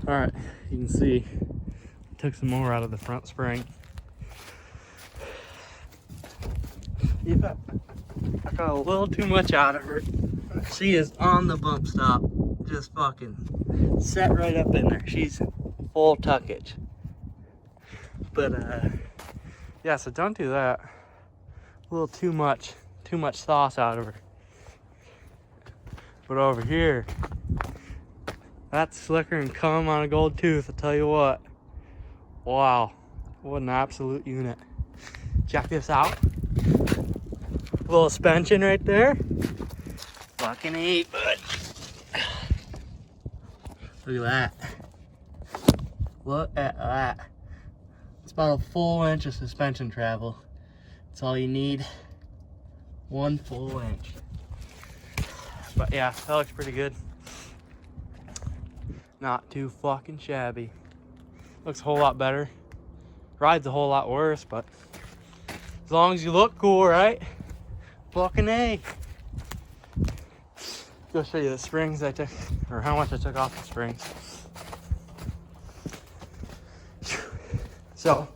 All right, you can see took some more out of the front spring. Yeah, I got a little too much out of her. She is on the bump stop, just fucking set right up in there. She's full tuckage. But yeah, so don't do that. A little too much sauce out of her. But over here, that's slicker and cum on a gold tooth, I'll tell you what. Wow, what an absolute unit. Check this out. Little suspension right there. Fucking eat, bud. Look at that. Look at that. It's about a full inch of suspension travel. That's all you need. 1 full inch. But yeah, that looks pretty good. Not too fucking shabby. Looks a whole lot better. Rides a whole lot worse, but as long as you look cool, right? Fucking A. Go show you the springs I took, or how much I took off the springs. So,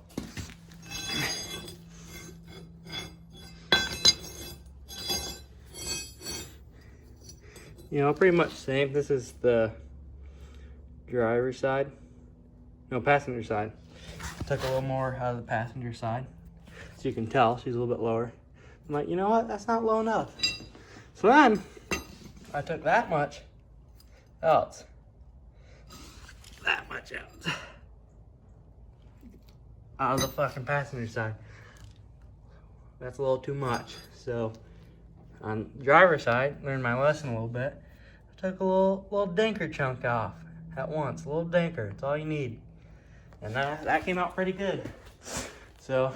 you know, pretty much the same. This is the driver's side. No, passenger side. Took a little more out of the passenger side. So you can tell she's a little bit lower. I'm like, you know what? That's not low enough. So then, I took that much out. That much out. Out of the fucking passenger side. That's a little too much. So, on the driver's side, learned my lesson a little bit. I took a little dinker chunk off at once. A little dinker. It's all you need. And that came out pretty good. So,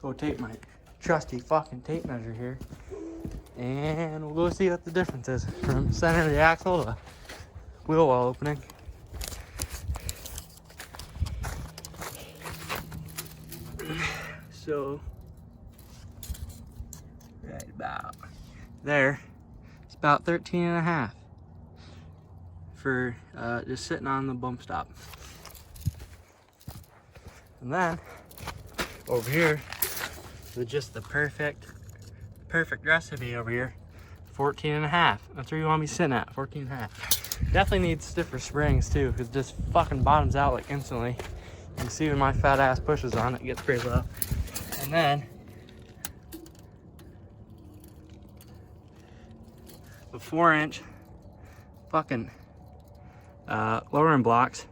go take my trusty fucking tape measure here. And we'll go see what the difference is from center of the axle to wheel well opening. So, right about there, it's about 13.5 for just sitting on the bump stop. And then over here, with just the perfect recipe over here, 14.5. That's where you want me sitting at, 14.5. Definitely needs stiffer springs too, because it just fucking bottoms out like instantly. You can see when my fat ass pushes on it, it gets pretty low. And then the 4-inch fucking lowering blocks,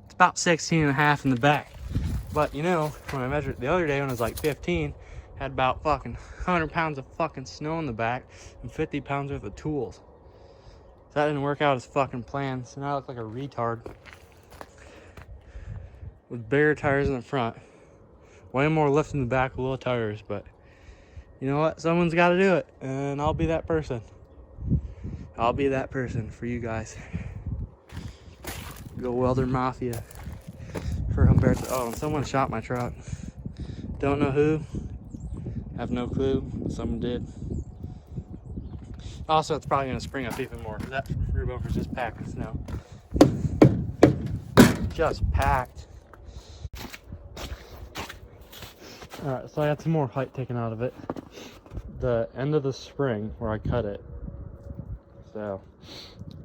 it's about 16.5 in the back. But you know, when I measured it the other day when it was like 15, had about fucking 100 pounds of fucking snow in the back and 50 pounds worth of tools. So that didn't work out as fucking planned. So now I look like a retard with bigger tires in the front. Way more lift in the back with little tires, but you know what? Someone's got to do it, and I'll be that person. I'll be that person for you guys. Go Welder Mafia for Humberto. Oh, and someone shot my truck. Don't know who. Have no clue. Someone did. Also, it's probably going to spring up even more because that rear bumper's just packed with snow. Just packed. Alright, so I got some more height taken out of it. The end of the spring where I cut it, so,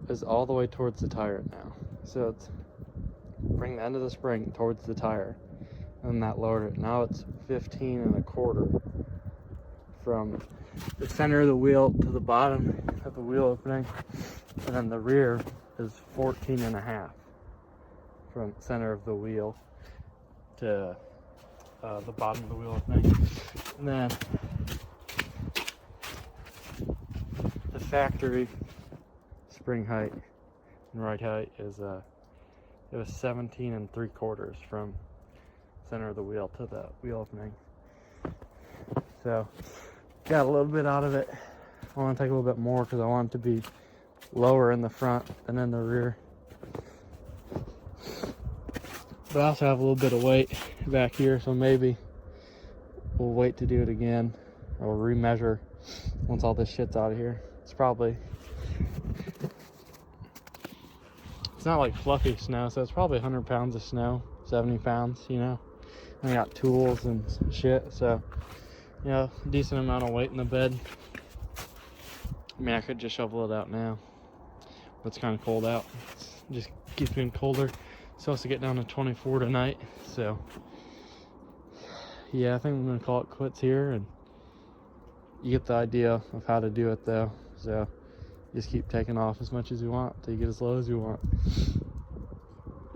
is all the way towards the tire now. So it's bring the end of the spring towards the tire, and that lowered it. Now it's 15.25 from the center of the wheel to the bottom of the wheel opening, and then the rear is 14.5 from the center of the wheel to the bottom of the wheel opening. And then the factory spring height and ride height is it was 17.75 from center of the wheel to the wheel opening. So got a little bit out of it. I want to take a little bit more because I want it to be lower in the front than in the rear. But I also have a little bit of weight back here, so maybe we'll wait to do it again, or remeasure once all this shit's out of here. It's not like fluffy snow, so it's probably 100 pounds of snow, 70 pounds, you know. I got tools and shit, so, you know, decent amount of weight in the bed. I mean, I could just shovel it out now, but it's kind of cold out. It just keeps getting colder. It's supposed to get down to 24 tonight, so yeah, I think I'm gonna call it quits here, and you get the idea of how to do it though. So just keep taking off as much as you want till you get as low as you want.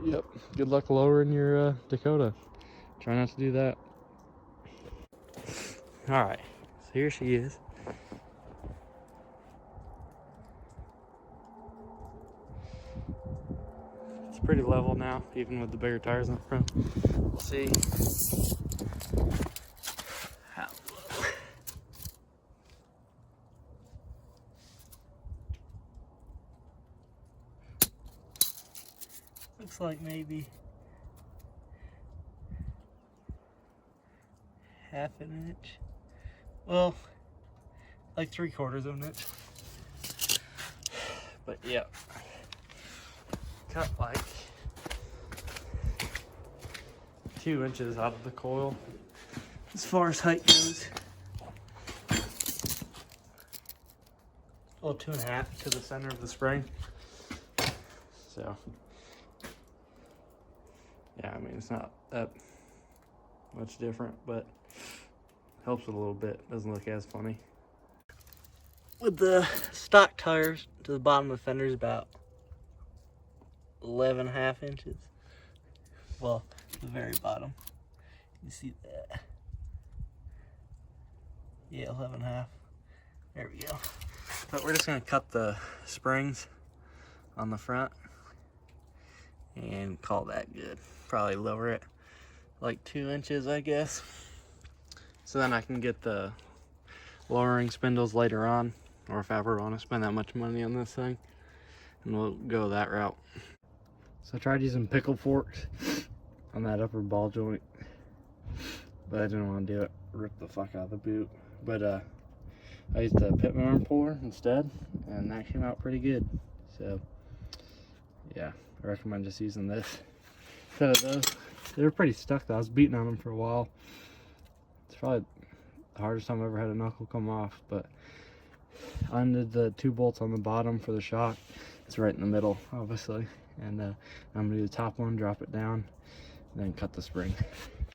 Yep, good luck lowering your Dakota. Try not to do that. All right, so here she is. It's pretty level now, even with the bigger tires in the front. We'll see how low. Looks like maybe half an inch. Well, like 3/4 of an inch. But yeah, cut like 2 inches out of the coil as far as height goes. Well, 2.5 to the center of the spring. So yeah, I mean, it's not that much different, but helps it a little bit. Doesn't look as funny. With the stock tires, to the bottom of the fender is about 11.5 inches. Well, the very bottom. You see that? Yeah, 11.5. There we go. But we're just gonna cut the springs on the front and call that good. Probably lower it like 2 inches, I guess. So then I can get the lowering spindles later on, or if I ever want to spend that much money on this thing, and we'll go that route. So I tried using pickle forks on that upper ball joint, but I didn't want to do it. Rip the fuck out of the boot. But I used the Pitman arm puller instead, and that came out pretty good. So yeah, I recommend just using this instead of those. They were pretty stuck though. I was beating on them for a while. It's probably the hardest time I've ever had a knuckle come off, but I undid the 2 bolts on the bottom for the shock. It's right in the middle, obviously. And I'm gonna do the top one, drop it down, and then cut the spring.